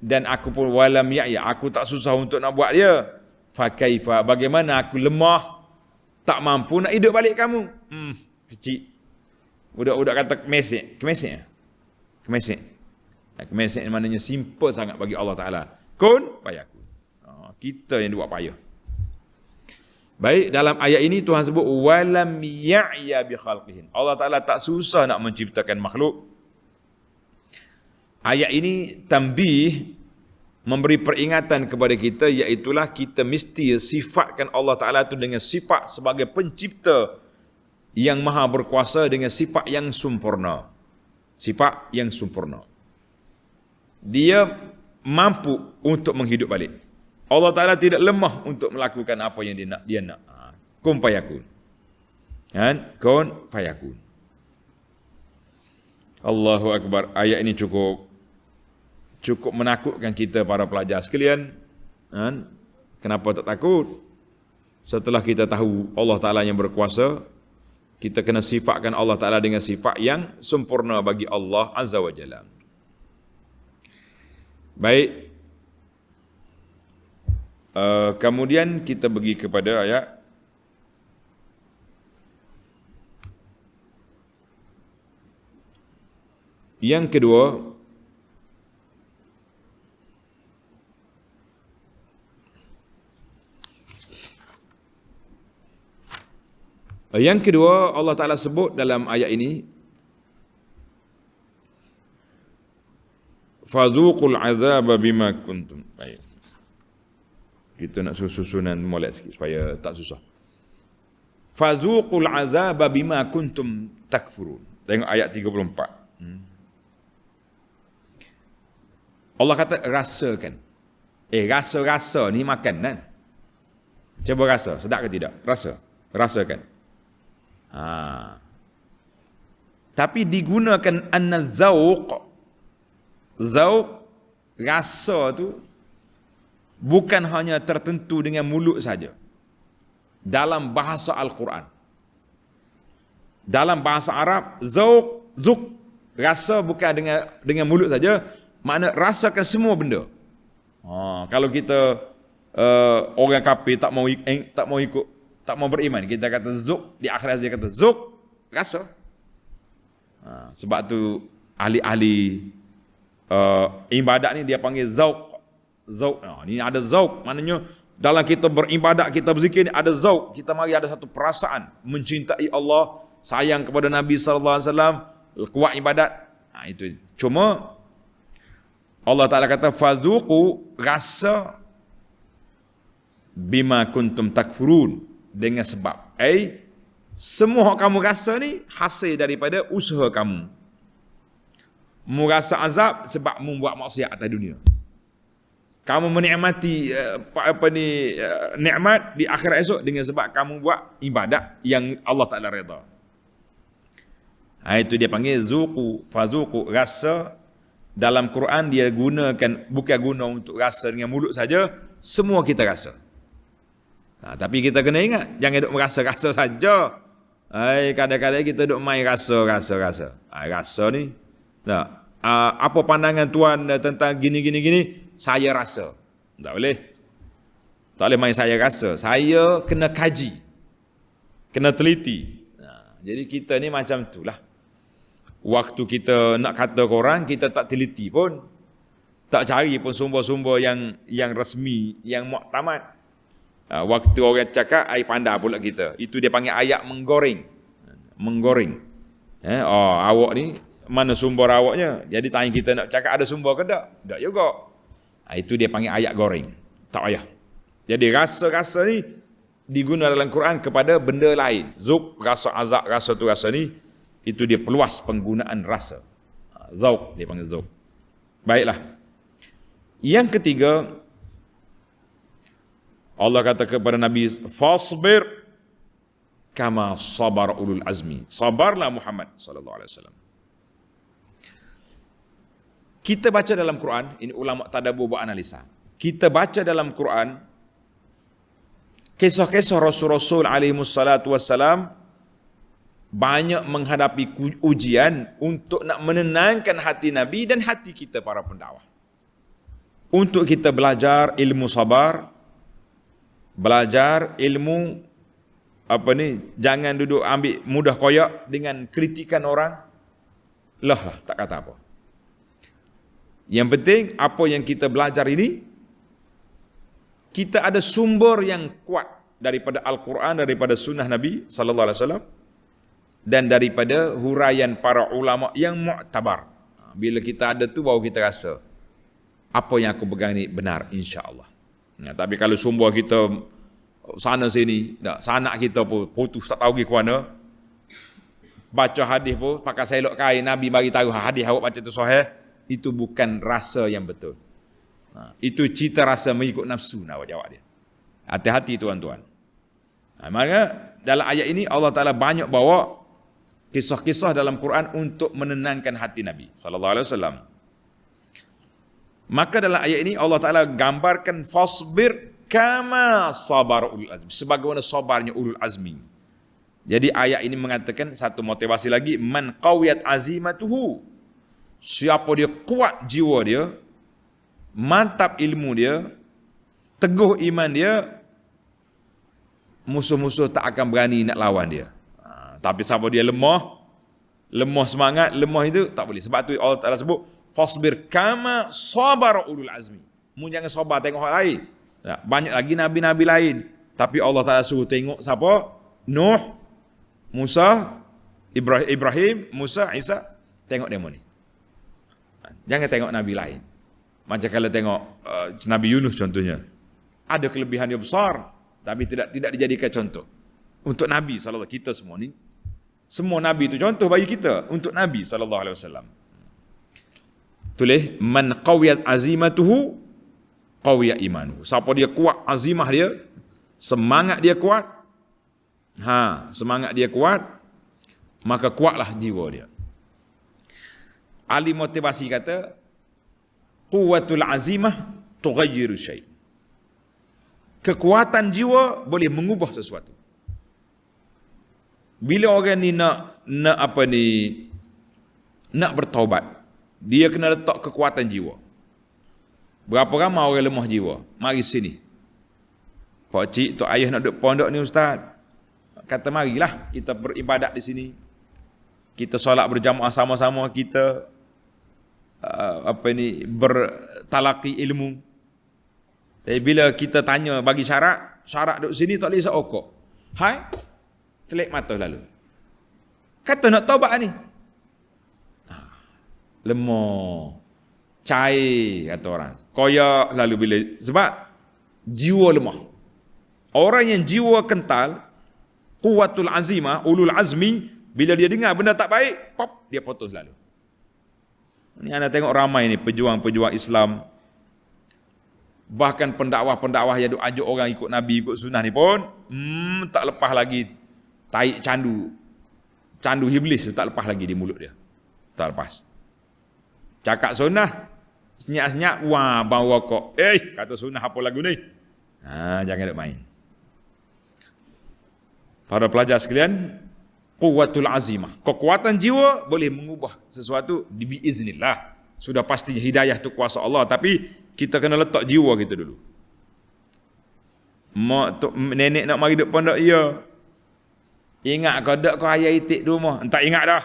Speaker 1: Dan aku pun walam ya'ya, aku tak susah untuk nak buat dia. Fakaifa, bagaimana aku lemah, tak mampu nak hidup balik kamu. Kecil. Budak-budak kata kemesek maknanya simple sangat bagi Allah Ta'ala. Kun fayakun. Kita yang buat payah. Baik, dalam ayat ini Tuhan sebut walam ya'ya bi khalqihin. Allah Ta'ala tak susah nak menciptakan makhluk. Ayat ini tanbih, memberi peringatan kepada kita, iaitulah kita mesti sifatkan Allah Ta'ala itu dengan sifat sebagai pencipta yang maha berkuasa, dengan sifat yang sempurna. Sifat yang sempurna. Dia mampu untuk menghidup balik. Allah Ta'ala tidak lemah untuk melakukan apa yang dia nak. Kun fayakun. Kun fayakun. Allahu Akbar. Ayat ini cukup menakutkan kita para pelajar sekalian. Kenapa tak takut? Setelah kita tahu Allah Ta'ala yang berkuasa, kita kena sifatkan Allah Ta'ala dengan sifat yang sempurna bagi Allah Azza wa Jalla. Baik. Kemudian kita pergi kepada ayat yang kedua. Yang kedua Allah Ta'ala sebut dalam ayat ini, fadhuqul azaba bima kuntum. Baik. Kita nak susunan molek sikit supaya tak susah. Fadhuqul azaba bima kuntum takfurun. Tengok ayat 34. Allah kata rasakan. Rasa-rasa ni makanan. Cuba rasa, sedap ke tidak? Rasakan. Tapi digunakan an-zauq. Zauq, rasa tu bukan hanya tertentu dengan mulut saja. Dalam bahasa Al-Quran, dalam bahasa Arab, zuk, rasa bukan dengan mulut saja, makna rasakan semua benda. Kalau kita orang kafir tak mau ikut, tak mau beriman, kita kata zuk, di akhirat dia kata zuk, rasa. Sebab tu ahli-ahli ibadat ni dia panggil zauq. Ini ada zauq, maknanya dalam kita beribadat, kita berzikir ni ada zauq. Kita mari ada satu perasaan mencintai Allah, sayang kepada Nabi sallallahu alaihi wasallam, kuat ibadat. Itu. Cuma Allah Ta'ala kata fazuqu, rasa, bima kuntum takfurun, dengan sebab semua kamu rasa ni hasil daripada usaha kamu. Mu rasa azab sebab membuat maksiat atas dunia. Kamu menikmati nikmat di akhirat esok dengan sebab kamu buat ibadat yang Allah Ta'ala redha. Itu dia panggil zuqu, fazuqu, rasa. Dalam Quran dia gunakan, bukan guna untuk rasa dengan mulut saja, semua kita rasa. Tapi kita kena ingat, jangan duk merasa-rasa saja. Kadang-kadang kita duk main rasa. Rasa ni, apa pandangan Tuhan tentang gini, saya rasa. Tak boleh. Tak boleh main saya rasa. Saya kena kaji. Kena teliti. Jadi kita ni macam itulah. Waktu kita nak kata korang, kita tak teliti pun. Tak cari pun sumber-sumber yang resmi, yang muktamad. Waktu orang cakap, ai pandai pula kita. Itu dia panggil ayat menggoreng. Menggoreng. Awak ni, mana sumber awaknya? Jadi tanya kita nak cakap ada sumber ke tak? Tak juga. Itu dia panggil ayat goreng. Tak payah. Jadi rasa-rasa ni digunakan dalam Quran kepada benda lain. Zuk, rasa azab, rasa tu rasa ni, itu dia peluas penggunaan rasa. Zauq, dia panggil zauq. Baiklah. Yang ketiga, Allah kata kepada Nabi, fasbir kama sabar ulul azmi. Sabarlah Muhammad sallallahu alaihi wasallam. Kita baca dalam Quran, ini ulama tadabbur buat analisa. Kita baca dalam Quran kisah-kisah Rasul-Rasul alaihi wassalatu wassalam banyak menghadapi ujian untuk nak menenangkan hati Nabi dan hati kita para pendakwah. Untuk kita belajar ilmu sabar, belajar ilmu jangan duduk ambil mudah koyak dengan kritikan orang. Lah, tak kata apa. Yang penting apa yang kita belajar ini, kita ada sumber yang kuat daripada Al-Quran, daripada sunnah Nabi sallallahu alaihi wasallam dan daripada huraian para ulama yang muktabar. Bila kita ada tu baru kita rasa apa yang aku pegang ni benar, insya-Allah. Tapi kalau sumber kita sana sini, sanak kita pun putus tak tahu pergi ke mana. Baca hadis pun pakai selok kain, Nabi bagi tahu hadis awak baca tu sahih, itu bukan rasa yang betul. Itu cita rasa mengikut nafsu, nak jawab dia. Hati-hati tuan-tuan. Maka dalam ayat ini Allah Taala banyak bawa kisah-kisah dalam Quran untuk menenangkan hati Nabi sallallahu alaihi wasallam. Maka dalam ayat ini Allah Taala gambarkan fasbir kama sabar ulul azmi, sebagaimana sabarnya ulul azmi. Jadi ayat ini mengatakan satu motivasi lagi, man qawiyat azimatuhu, siapa dia kuat jiwa dia, mantap ilmu dia, teguh iman dia, musuh-musuh tak akan berani nak lawan dia. Tapi siapa dia lemah semangat, lemah itu tak boleh. Sebab tu Allah Taala sebut fasbir kama sabar ulul azmi. Mu jangan sabar tengok orang lain. Banyak lagi nabi-nabi lain, tapi Allah Taala suruh tengok siapa? Nuh, Musa, Ibrahim, Musa, Isa. Tengok demo ni. Jangan tengok nabi lain. Macam kalau tengok Nabi Yunus contohnya. Ada kelebihan yang besar, tapi tidak dijadikan contoh. Untuk Nabi sallallahu kita semua ni, semua nabi itu contoh bagi kita. Untuk Nabi sallallahu alaihi wasallam. Tulis man qawiyat azimatuhu qawiya imanuhu. Siapa dia kuat azimah dia, semangat dia kuat. Semangat dia kuat, maka kuatlah jiwa dia. Ahli motivasi kata, quwwatul azimah tughayyiru syai'. Kekuatan jiwa boleh mengubah sesuatu. Bila orang ni nak bertaubat, dia kena letak kekuatan jiwa. Berapa ramai orang lemah jiwa? Mari sini. Pak cik, tok ayah nak duduk pondok ni ustaz. Kata marilah kita beribadat di sini. Kita solat berjamaah sama-sama, kita bertalaki ilmu. Tapi bila kita tanya bagi syarat duduk sini tak boleh seokok. Telik mata lalu. Kata nak taubat ni. Lemah. Cair kata orang. Koyak lalu bila sebab jiwa lemah. Orang yang jiwa kental, quwwatul azimah, ulul azmi, bila dia dengar benda tak baik, pop, dia putus lalu. Ini anda tengok ramai ni pejuang-pejuang Islam, bahkan pendakwah-pendakwah yang duk ajak orang ikut Nabi, ikut sunnah ni pun tak lepas lagi taik candu iblis tu tak lepas lagi di mulut dia. Tak lepas. Cakap sunnah, senyap-senyap, wah bau rokok. Kata sunnah apa lagu ni? Jangan duk main. Para pelajar sekalian, quwwatul azimah, kekuatan jiwa boleh mengubah sesuatu biiznillah. Sudah pasti hidayah tu kuasa Allah, tapi kita kena letak jiwa kita dulu. Mak nenek nak mari duk pondok ya. Ingat kau dak kau ayah itik di rumah? Tak ingat dah.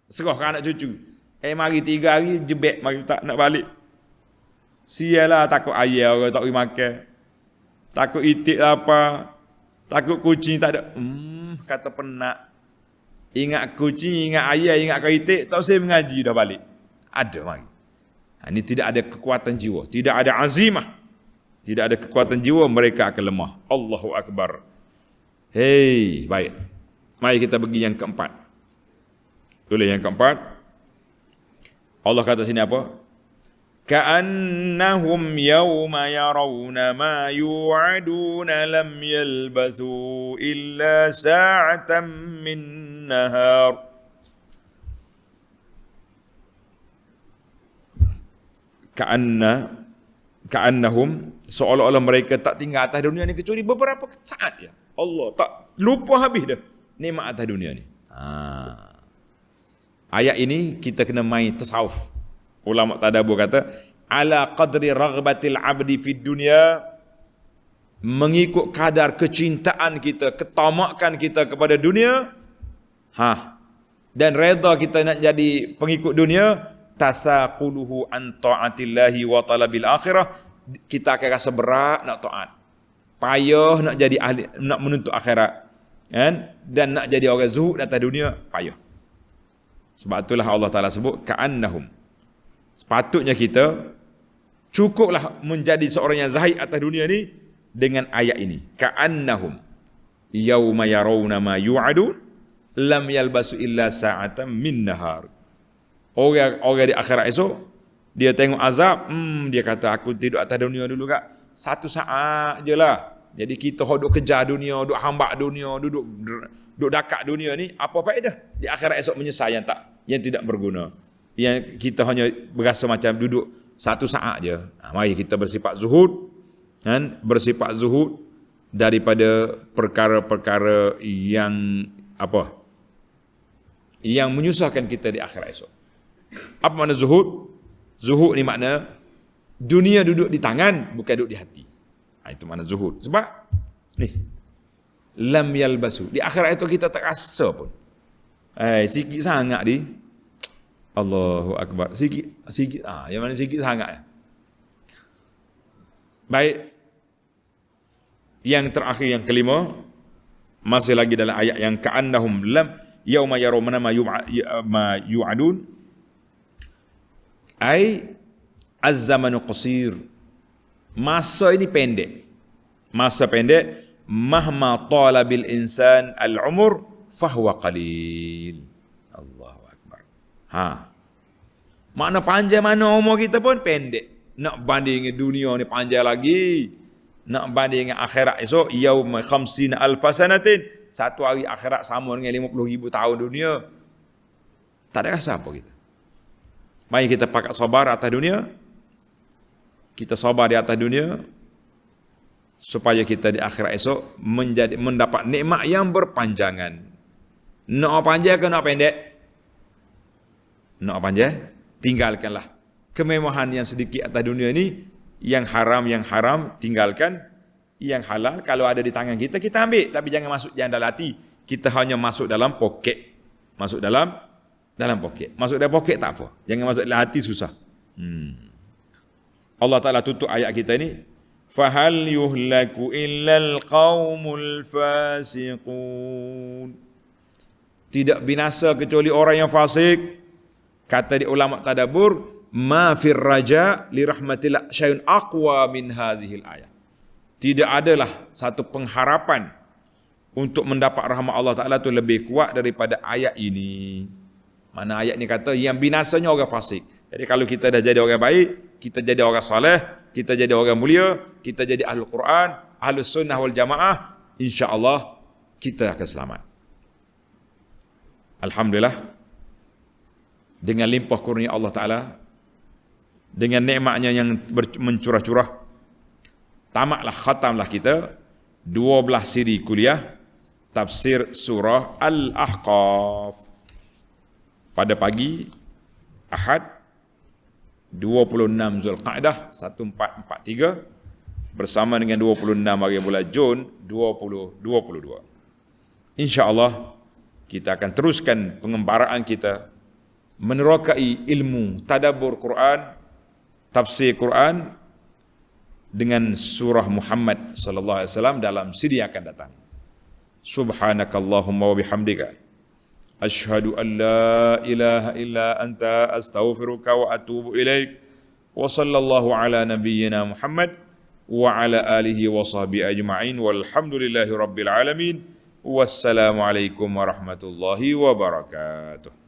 Speaker 1: Serah ke anak cucu. Mari 3 hari jebek mari tak nak balik. Sialah takut ayah orang tak pergi makan. takut itik apa, takut kucing tak ada. Kata penat. Ingat kucing, ingat ayah, ingat kau itik, tak usah mengaji dah balik. Ada mari. Ini tidak ada kekuatan jiwa, tidak ada azimah. Tidak ada kekuatan jiwa, mereka akan lemah. Allahu Akbar. Hei, baik. Mari kita pergi yang keempat. Tulis yang keempat. Allah kata sini apa? Ka'annahum yawma yarawna ma yu'aduna lam yalbathu illa sa'atan min nahar. Ka'annahum, seolah-olah mereka tak tinggal atas dunia ni kecuali beberapa saat ya. Allah tak lupa habis dah nikmat atas dunia ni. Ayat ini kita kena main tasawuf. Ulama tadabbur kata ala qadri raghbatil abdi fid dunya, mengikut kadar kecintaan kita, ketamakan kita kepada dunia, dan redha kita nak jadi pengikut dunia, tasaquluhu an taatillahi wa talabil akhirah, kita akan rasa berat nak taat, payah nak jadi ahli, nak menuntut akhirat, kan? Dan nak jadi orang zuhud atas dunia payah. Sebab itulah Allah Taala sebut ka'annahum. Sepatutnya kita cukuplah menjadi seorang yang zahid atas dunia ni dengan ayat ini. Ka'annahum yauma yarawna ma yu'adun lam yalbasu illa sa'atan min nahar. Orang di akhirat esok dia tengok azab, dia kata aku tidur atas dunia dulu kak, 1 saat je lah. Jadi kita duduk kejar dunia, duduk hambak dunia, duduk dekat dunia ni, apa faedah? Di akhirat esok menyesal yang tidak berguna. Yang kita hanya berasa macam duduk 1 saat je. Mari kita bersifat zuhud, kan? Bersifat zuhud daripada perkara-perkara yang apa? Yang menyusahkan kita di akhirat esok. Apa makna zuhud? Zuhud ni makna dunia duduk di tangan, bukan duduk di hati. Itu makna zuhud. Sebab ni lam yalbasu, di akhirat itu kita tak rasa pun. Sikit sangat di Allahu Akbar. Sikit. Yang mana sikit sangat ya? Baik. Yang terakhir, yang kelima, masih lagi dalam ayat yang ka'annahum lam yauma yarawna ma yu'adun, ai az-zamanu qasir. Masa ini pendek. Masa pendek, mahma talabil insan al-umur fahuwa qalil. Allahu Akbar. Makna panjang mana umur kita pun pendek. Nak banding dunia ni panjang lagi. Nak banding akhirat esok, yauma 50,000 sanatin. Satu hari akhirat sama dengan 50,000 tahun dunia. Tak ada rasa apa kita. Mari kita pakat sabar atas dunia. Kita sabar di atas dunia supaya kita di akhirat esok mendapat nikmat yang berpanjangan. Nak panjang ke nak pendek? Nak panjang? Tinggalkanlah kemewahan yang sedikit atas dunia ini. Yang haram tinggalkan. Yang halal kalau ada di tangan kita, kita ambil. Tapi jangan masuk dalam hati. Kita hanya masuk dalam poket. Masuk dalam poket. Masuk dalam poket tak apa. Jangan masuk dalam hati, susah. Allah Ta'ala tutup ayat kita ni. Fahal yuhlaku illal qaumul fasiqun. Tidak binasa kecuali orang yang fasik. Kata di ulama tadabbur, ma fir raja li rahmatillah syai'un aqwa min hadhil ayat. Tidak adalah satu pengharapan untuk mendapat rahmat Allah Ta'ala tu lebih kuat daripada ayat ini. Mana ayat ni kata yang binasanya orang fasik. Jadi kalau kita dah jadi orang baik, kita jadi orang soleh, kita jadi orang mulia, kita jadi ahlul Quran, ahlus sunnah wal jamaah, insya-Allah kita akan selamat. Alhamdulillah, dengan limpah kurnia Allah Ta'ala, dengan nikmatnya yang mencurah-curah, khatamlah kita 12 siri kuliah tafsir surah Al-Ahqaf pada pagi Ahad 26 Zulqa'dah 1443 bersama dengan 26 hari bulan Jun 2022. Insya-Allah kita akan teruskan pengembaraan kita menerokai ilmu tadabbur Quran, tafsir Quran dengan surah Muhammad sallallahu alaihi wasallam dalam CD yang akan datang. Subhanakallahumma wa bihamdika asyhadu an la ilaha illa anta astaghfiruka wa atubu ilaik. Wa sallallahu ala nabiyyina Muhammad wa ala alihi wa sahbihi ajma'in walhamdulillahi rabbil alamin. Wassalamu alaikum warahmatullahi wabarakatuh.